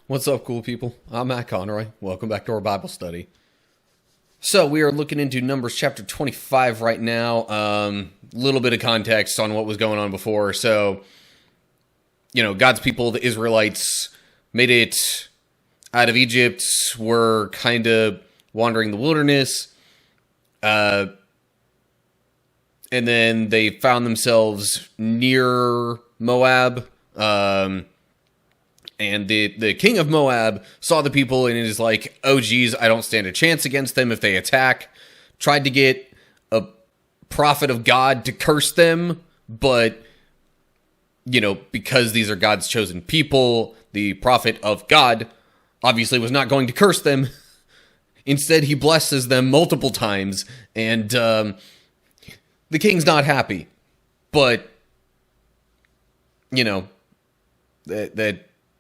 What's up, cool people? I'm Matt Conroy. Welcome back to our Bible study. So we are looking into Numbers chapter 25 right now. Little bit of context on what was going on before. So, God's people, the Israelites, made it out of Egypt, were kind of wandering the wilderness, and then they found themselves near Moab. And the king of Moab saw the people and is like, oh geez, I don't stand a chance against them if they attack. Tried to get a prophet of God to curse them, but, because these are God's chosen people, the prophet of God obviously was not going to curse them. Instead, he blesses them multiple times, and the king's not happy. But, that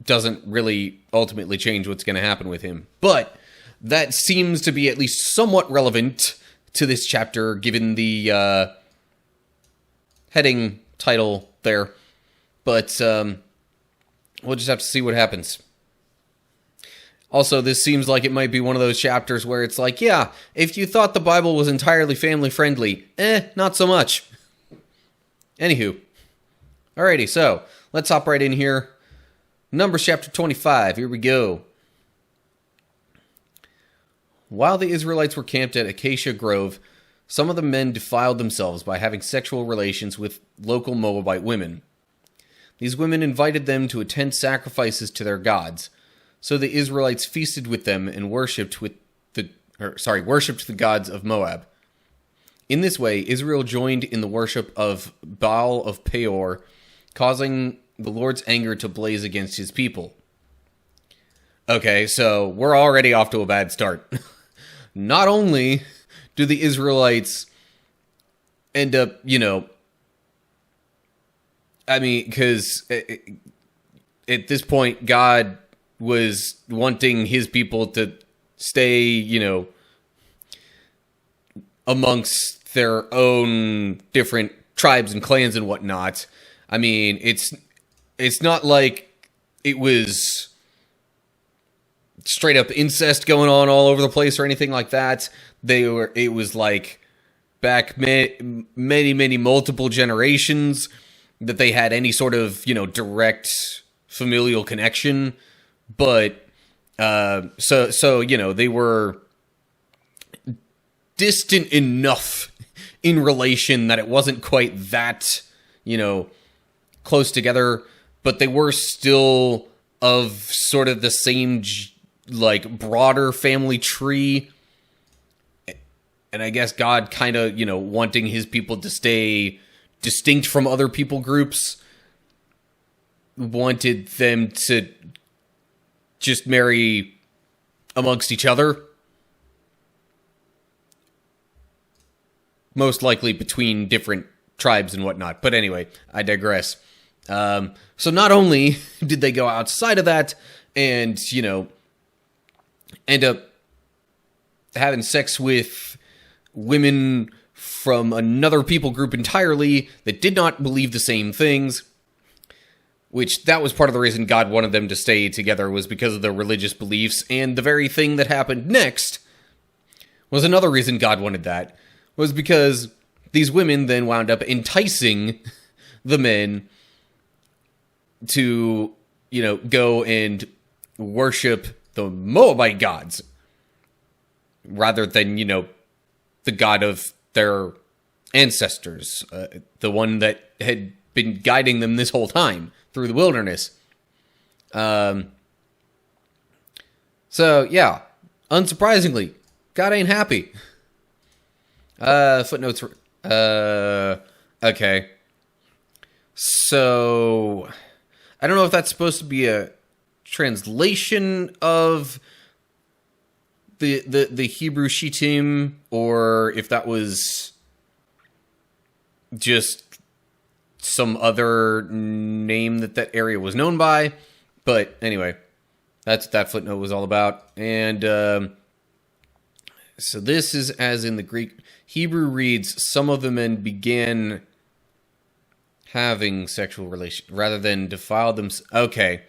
doesn't really ultimately change what's going to happen with him. But that seems to be at least somewhat relevant to this chapter, given the heading title there. But we'll just have to see what happens. Also, this seems like it might be one of those chapters where it's like, yeah, if you thought the Bible was entirely family-friendly, not so much. Anywho. Alrighty, so let's hop right in here. Numbers chapter 25, here we go. While the Israelites were camped at Acacia Grove, some of the men defiled themselves by having sexual relations with local Moabite women. These women invited them to attend sacrifices to their gods, so the Israelites feasted with them and worshipped the gods of Moab. In this way, Israel joined in the worship of Baal of Peor, causing the Lord's anger to blaze against his people. Okay, so we're already off to a bad start. Not only do the Israelites end up, because at this point, God was wanting his people to stay, amongst their own different tribes and clans and whatnot. I mean, it's not like it was straight up incest going on all over the place or anything like that. It was like back many multiple generations that they had any sort of, direct familial connection. But, so, they were distant enough in relation that it wasn't quite that, close together, but they were still of sort of the same, broader family tree. And I guess God kind of, wanting his people to stay distinct from other people groups, wanted them to just marry amongst each other. Most likely between different tribes and whatnot. But anyway, I digress. So not only did they go outside of that and, end up having sex with women from another people group entirely that did not believe the same things, which that was part of the reason God wanted them to stay together, was because of their religious beliefs. And the very thing that happened next was another reason God wanted that, was because these women then wound up enticing the men to, go and worship the Moabite gods rather than, the God of their ancestors, the one that had been guiding them this whole time through the wilderness. So, yeah, unsurprisingly, God ain't happy. Footnotes. Okay. So, I don't know if that's supposed to be a translation of the Hebrew Shittim, or if that was just some other name that area was known by. But anyway, that's what that footnote was all about. And so this is as in the Greek. Hebrew reads, some of the men began having sexual relations rather than defile them. Okay.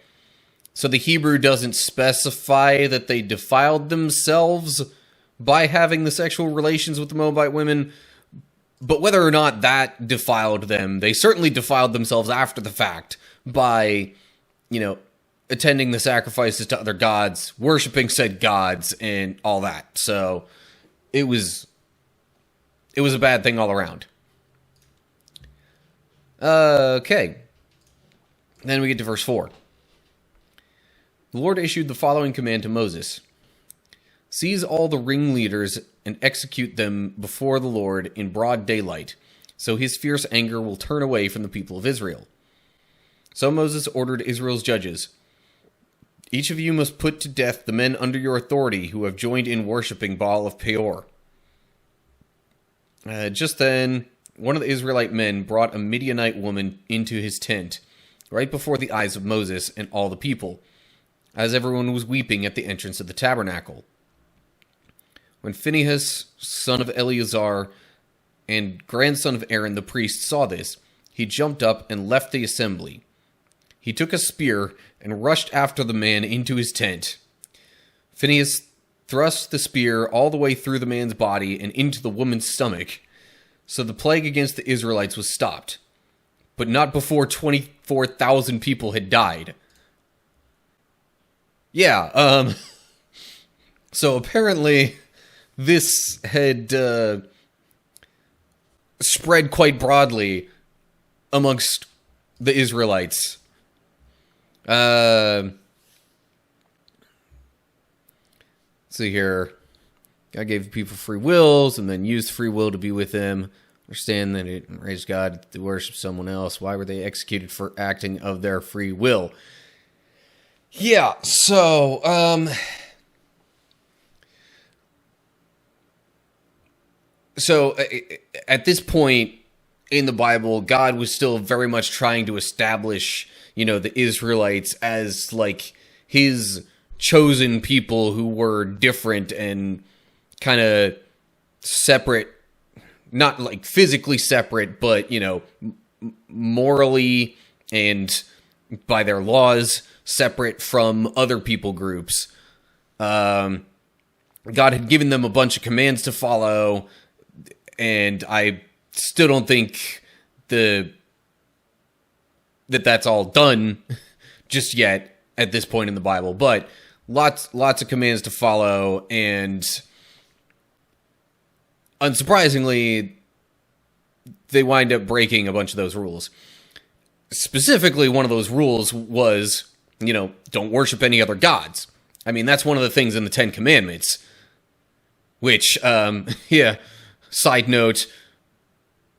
So the Hebrew doesn't specify that they defiled themselves by having the sexual relations with the Moabite women, but whether or not that defiled them, they certainly defiled themselves after the fact by, attending the sacrifices to other gods, worshiping said gods, and all that. So it was a bad thing all around. Okay. Then we get to verse 4. The Lord issued the following command to Moses. Seize all the ringleaders and execute them before the Lord in broad daylight, so his fierce anger will turn away from the people of Israel. So Moses ordered Israel's judges, each of you must put to death the men under your authority who have joined in worshipping Baal of Peor. Just then, one of the Israelite men brought a Midianite woman into his tent, right before the eyes of Moses and all the people, as everyone was weeping at the entrance of the tabernacle. When Phinehas, son of Eleazar, and grandson of Aaron the priest saw this, he jumped up and left the assembly. He took a spear and rushed after the man into his tent. Phinehas thrust the spear all the way through the man's body and into the woman's stomach, so the plague against the Israelites was stopped, but not before 24,000 people had died. Yeah, so apparently this had spread quite broadly amongst the Israelites. Let's see here. God gave the people free wills and then used free will to be with them. Understand that it raised God to worship someone else. Why were they executed for acting of their free will? Yeah, so, at this point in the Bible, God was still very much trying to establish, the Israelites as, his chosen people who were different and kind of separate, not, physically separate, but, morally and by their laws separate from other people groups. God had given them a bunch of commands to follow, and I still don't think that's all done just yet at this point in the Bible, but lots of commands to follow, and unsurprisingly, they wind up breaking a bunch of those rules. Specifically, one of those rules was, don't worship any other gods. I mean, that's one of the things in the Ten Commandments, which, side note,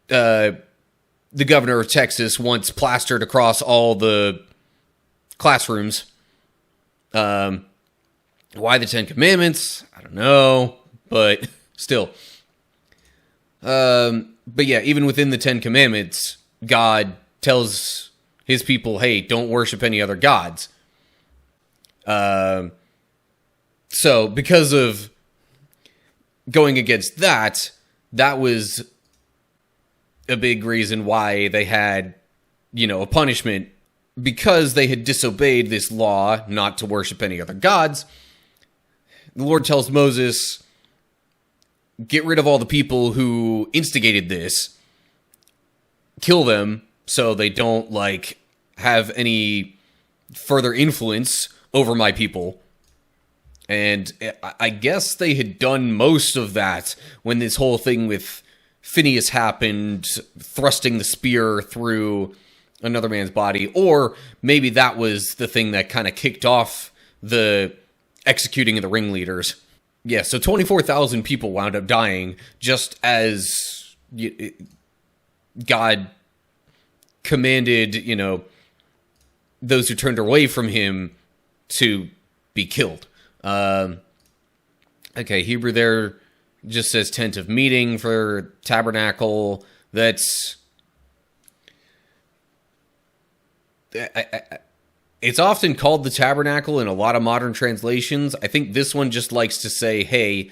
the governor of Texas once plastered across all the classrooms. Why the Ten Commandments? I don't know, but still. But yeah, even within the Ten Commandments, God tells his people, hey, don't worship any other gods. So because of going against that was a big reason why they had, a punishment, because they had disobeyed this law not to worship any other gods. The Lord tells Moses, get rid of all the people who instigated this, kill them so they don't, have any further influence over my people. And I guess they had done most of that when this whole thing with Phinehas happened, thrusting the spear through another man's body, or maybe that was the thing that kind of kicked off the executing of the ringleaders. Yeah, so 24,000 people wound up dying just as God commanded, those who turned away from him to be killed. Okay, Hebrew there just says tent of meeting for tabernacle. That's... it's often called the tabernacle in a lot of modern translations. I think this one just likes to say, hey,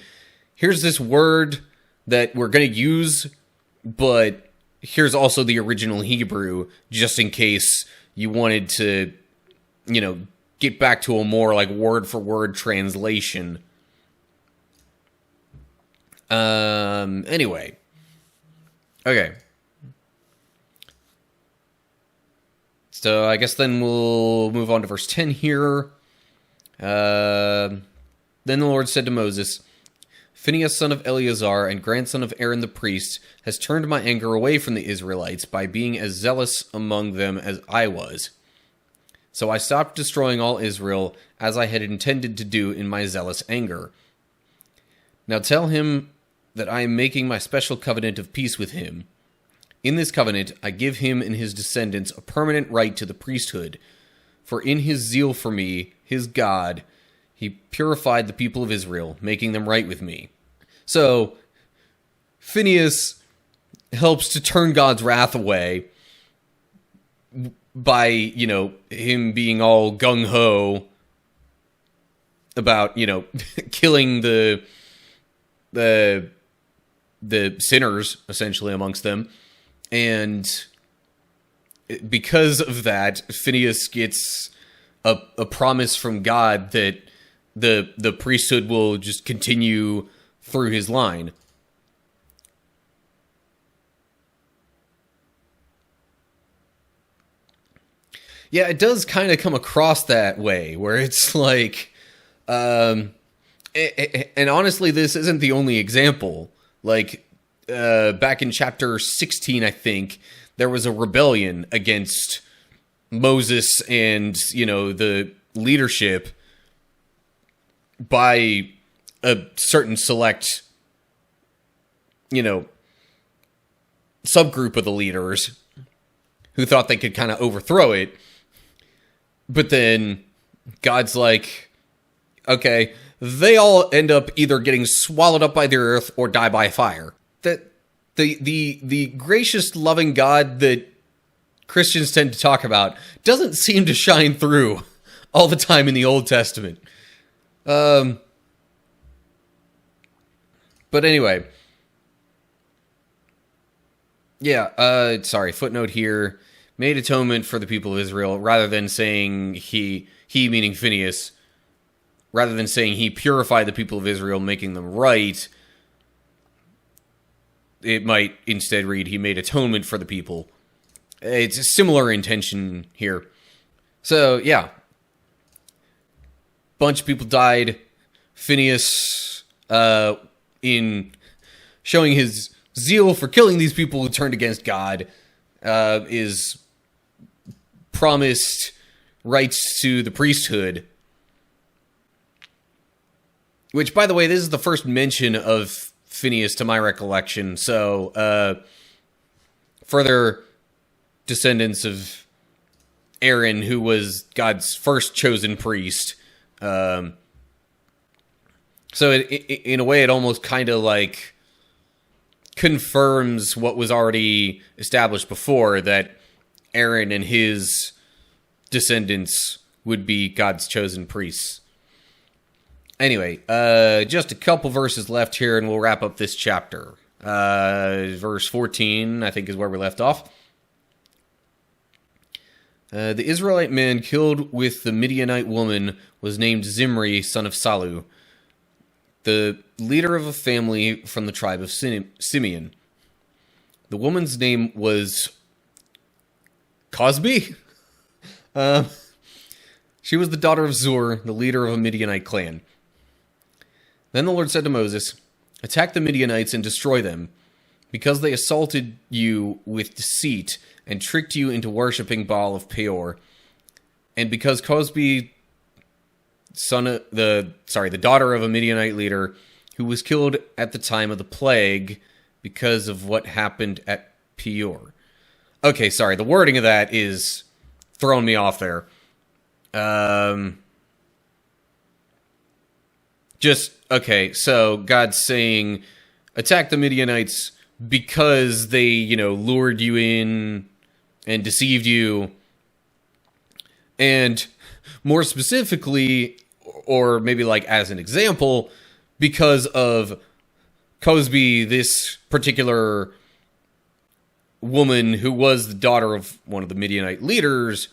here's this word that we're going to use, but here's also the original Hebrew, just in case you wanted to, get get back to a more like word for word translation. Anyway. Okay. So I guess then we'll move on to verse 10 here. Then the Lord said to Moses, Phinehas, son of Eleazar and grandson of Aaron the priest, has turned my anger away from the Israelites by being as zealous among them as I was. So I stopped destroying all Israel, as I had intended to do in my zealous anger. Now tell him that I am making my special covenant of peace with him. In this covenant, I give him and his descendants a permanent right to the priesthood, for in his zeal for me, his God, he purified the people of Israel, making them right with me. So, Phinehas helps to turn God's wrath away by, him being all gung-ho about, killing the sinners, essentially, amongst them. And because of that, Phinehas gets a promise from God that the priesthood will just continue through his line. Yeah, it does kind of come across that way, where it's like, and honestly, this isn't the only example. Like, back in chapter 16, I think, there was a rebellion against Moses and, the leadership by a certain select, subgroup of the leaders who thought they could kind of overthrow it. But then God's like, okay, they all end up either getting swallowed up by the earth or die by fire. That the gracious, loving God that Christians tend to talk about doesn't seem to shine through all the time in the Old Testament. But anyway. Yeah, footnote here. Made atonement for the people of Israel, rather than saying he meaning Phinehas, rather than saying he purified the people of Israel, making them right, it might instead read he made atonement for the people. It's a similar intention here. So, yeah. Bunch of people died. Phinehas, in showing his zeal for killing these people who turned against God, is promised rights to the priesthood. Which, by the way, this is the first mention of Phinehas to my recollection. So, further descendants of Aaron, who was God's first chosen priest. So in a way, it almost kind of like confirms what was already established before, that Aaron and his descendants would be God's chosen priests. Anyway, just a couple verses left here and we'll wrap up this chapter. Verse 14, I think, is where we left off. The Israelite man killed with the Midianite woman was named Zimri, son of Salu, the leader of a family from the tribe of Simeon. The woman's name was Cosby? She was the daughter of Zur, the leader of a Midianite clan. Then the Lord said to Moses, "Attack the Midianites and destroy them, because they assaulted you with deceit and tricked you into worshipping Baal of Peor, and because Cosby, the daughter of a Midianite leader, who was killed at the time of the plague because of what happened at Peor." Okay, sorry, the wording of that is throwing me off there. So God's saying, attack the Midianites because they, lured you in and deceived you. And more specifically, or maybe like as an example, because of Cosby, this particular woman who was the daughter of one of the Midianite leaders,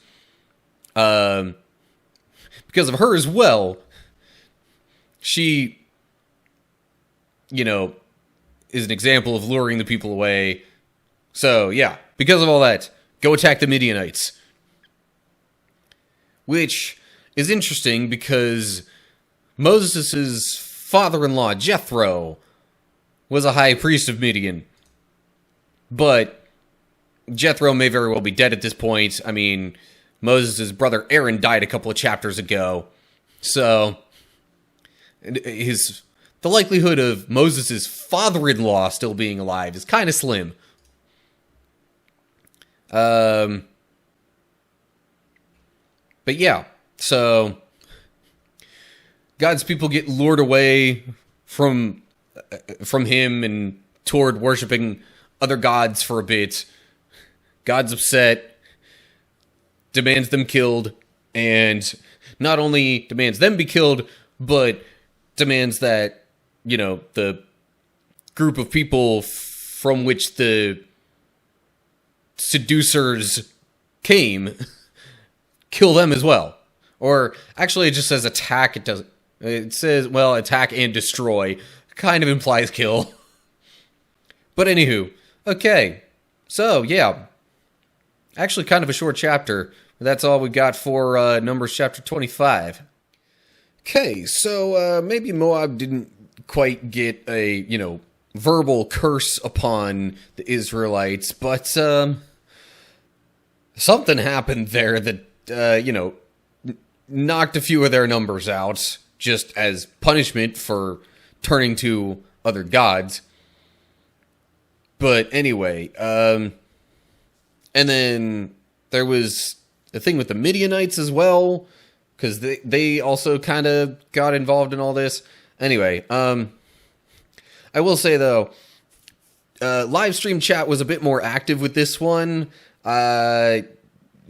because because of her as well, she, you know, is an example of luring the people away. So, yeah, because of all that, go attack the Midianites. Which is interesting because Moses' father-in-law, Jethro, was a high priest of Midian. But Jethro may very well be dead at this point. I mean, Moses' brother Aaron died a couple of chapters ago. So, the likelihood of Moses' father-in-law still being alive is kind of slim. But yeah, so God's people get lured away from him and toward worshiping other gods for a bit. God's upset, demands them killed, and not only demands them be killed, but demands that, you know, the group of people from which the seducers came kill them as well. Or actually it just says attack. It says, well, attack and destroy. Kind of implies kill. But anywho, okay. So, yeah. Actually kind of a short chapter. That's all we got for Numbers chapter 25. Okay, so maybe Moab didn't quite get a, you know, verbal curse upon the Israelites, but something happened there that, you know, knocked a few of their numbers out, just as punishment for turning to other gods. But anyway, and then there was a thing with the Midianites as well, because they also kind of got involved in all this. Anyway, I will say, though, live stream chat was a bit more active with this one. I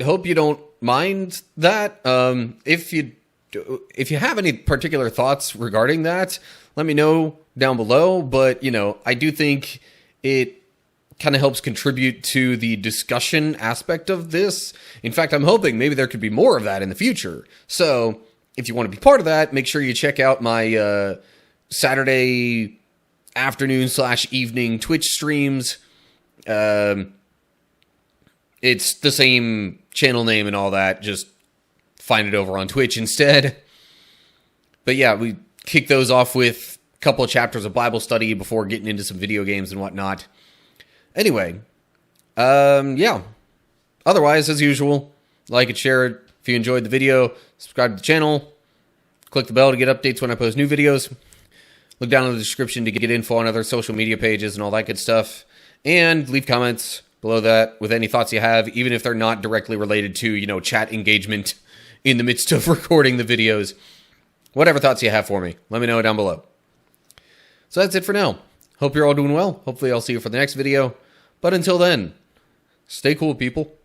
hope you don't mind that. If you have any particular thoughts regarding that, let me know down below. But, you know, I do think it kind of helps contribute to the discussion aspect of this. In fact, I'm hoping maybe there could be more of that in the future. So if you want to be part of that, make sure you check out my Saturday afternoon/evening Twitch streams. It's the same channel name and all that. Just find it over on Twitch instead. But yeah, we kick those off with a couple of chapters of Bible study before getting into some video games and whatnot. Anyway, yeah. Otherwise, as usual, like and share it if you enjoyed the video. Subscribe to the channel. Click the bell to get updates when I post new videos. Look down in the description to get info on other social media pages and all that good stuff. And leave comments below that with any thoughts you have, even if they're not directly related to, you know, chat engagement in the midst of recording the videos. Whatever thoughts you have for me, let me know down below. So that's it for now. Hope you're all doing well. Hopefully I'll see you for the next video. But until then, stay cool, people.